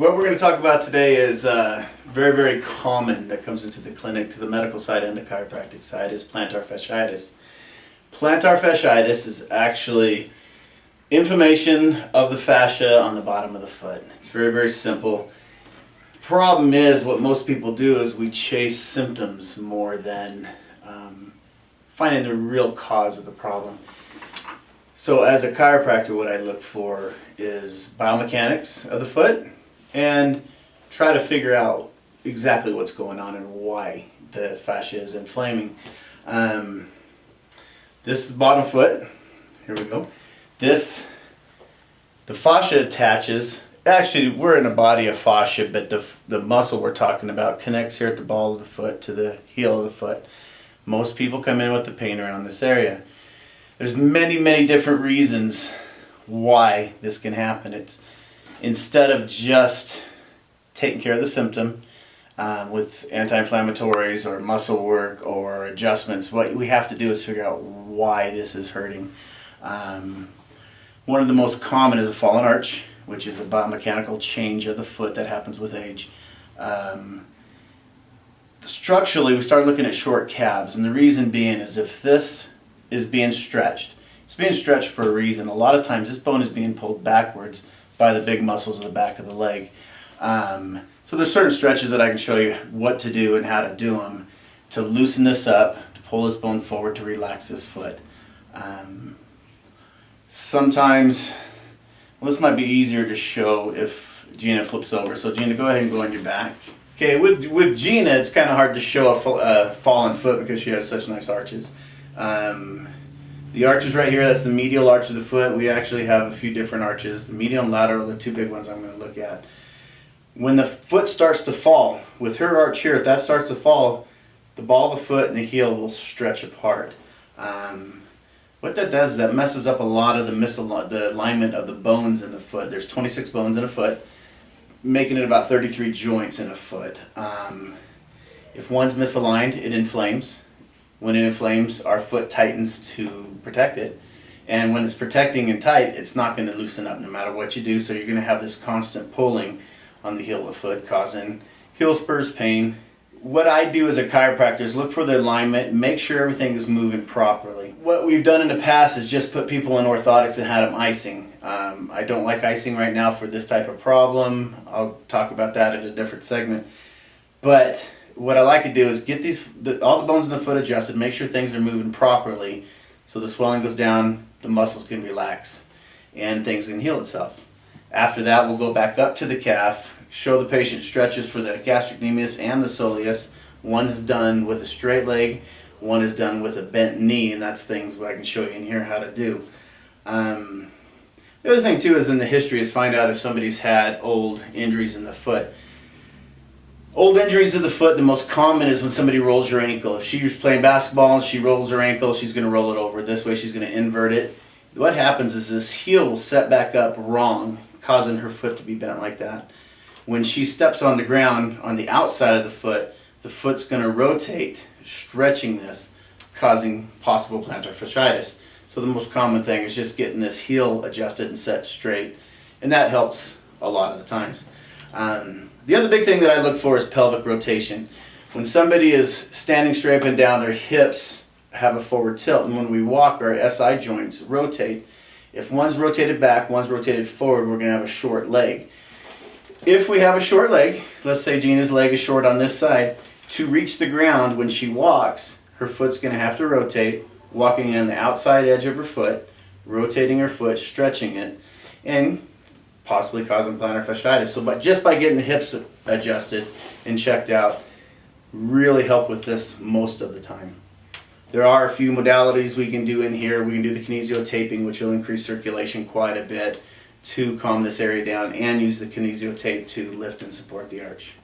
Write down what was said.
What we're going to talk about today is very, very common that comes into the clinic, to the medical side and the chiropractic side, is plantar fasciitis. Plantar fasciitis is actually inflammation of the fascia on the bottom of the foot. It's very, very simple. The problem is, what most people do is we chase symptoms more than finding the real cause of the problem. So as a chiropractor, what I look for is biomechanics of the foot and try to figure out exactly what's going on and why the fascia is inflaming. This is the bottom foot. Here we go. The fascia attaches. Actually, we're in a body of fascia, but the muscle we're talking about connects here at the ball of the foot to the heel of the foot. Most people come in with the pain around this area. There's many, many different reasons why this can happen. It's instead of just taking care of the symptom with anti-inflammatories or muscle work or adjustments, what we have to do is figure out why this is hurting. One of the most common is a fallen arch, which is a biomechanical change of the foot that happens with age. Structurally, we start looking at short calves, and the reason being is if this is being stretched, it's being stretched for a reason. A lot of times this bone is being pulled backwards by the big muscles of the back of the leg. So there's certain stretches that I can show you what to do and how to do them to loosen this up, to pull this bone forward, to relax this foot. Sometimes, well, this might be easier to show if Gina flips over. So Gina, go ahead and go on your back. Okay, with Gina, it's kind of hard to show a fallen foot because she has such nice arches. The arch is right here. That's the medial arch of the foot. We actually have a few different arches. The medial and lateral are the two big ones I'm going to look at. When the foot starts to fall, with her arch here, if that starts to fall, the ball of the foot and the heel will stretch apart. What that does is that messes up a lot of the alignment of the bones in the foot. There's 26 bones in a foot, making it about 33 joints in a foot. If one's misaligned, it inflames. When it inflames, our foot tightens to protect it. And when it's protecting and tight, it's not going to loosen up no matter what you do. So you're going to have this constant pulling on the heel of the foot, causing heel spurs, pain. What I do as a chiropractor is look for the alignment, make sure everything is moving properly. What we've done in the past is just put people in orthotics and had them icing. I don't like icing right now for this type of problem. I'll talk about that in a different segment. But what I like to do is get all the bones in the foot adjusted, make sure things are moving properly so the swelling goes down, the muscles can relax, and things can heal itself. After that, we'll go back up to the calf, show the patient stretches for the gastrocnemius and the soleus. One's done with a straight leg, one is done with a bent knee, and that's things I can show you in here how to do. The other thing too is in the history is find out if somebody's had old injuries in the foot. Old injuries of the foot, the most common is when somebody rolls your ankle. If she's playing basketball and she rolls her ankle, she's going to roll it over this way, she's going to invert it. What happens is this heel will set back up wrong, causing her foot to be bent like that. When she steps on the ground on the outside of the foot's going to rotate, stretching this, causing possible plantar fasciitis. So the most common thing is just getting this heel adjusted and set straight, and that helps a lot of the times. The other big thing that I look for is pelvic rotation. When somebody is standing straight up and down, their hips have a forward tilt, and when we walk, our SI joints rotate. If one's rotated back, one's rotated forward, we're going to have a short leg. If we have a short leg, let's say Gina's leg is short on this side, to reach the ground when she walks, her foot's going to have to rotate, walking on the outside edge of her foot, rotating her foot, stretching it, and possibly causing plantar fasciitis. So just by getting the hips adjusted and checked out, really help with this most of the time. There are a few modalities we can do in here. We can do the kinesiotaping, which will increase circulation quite a bit to calm this area down, and use the kinesiotape to lift and support the arch.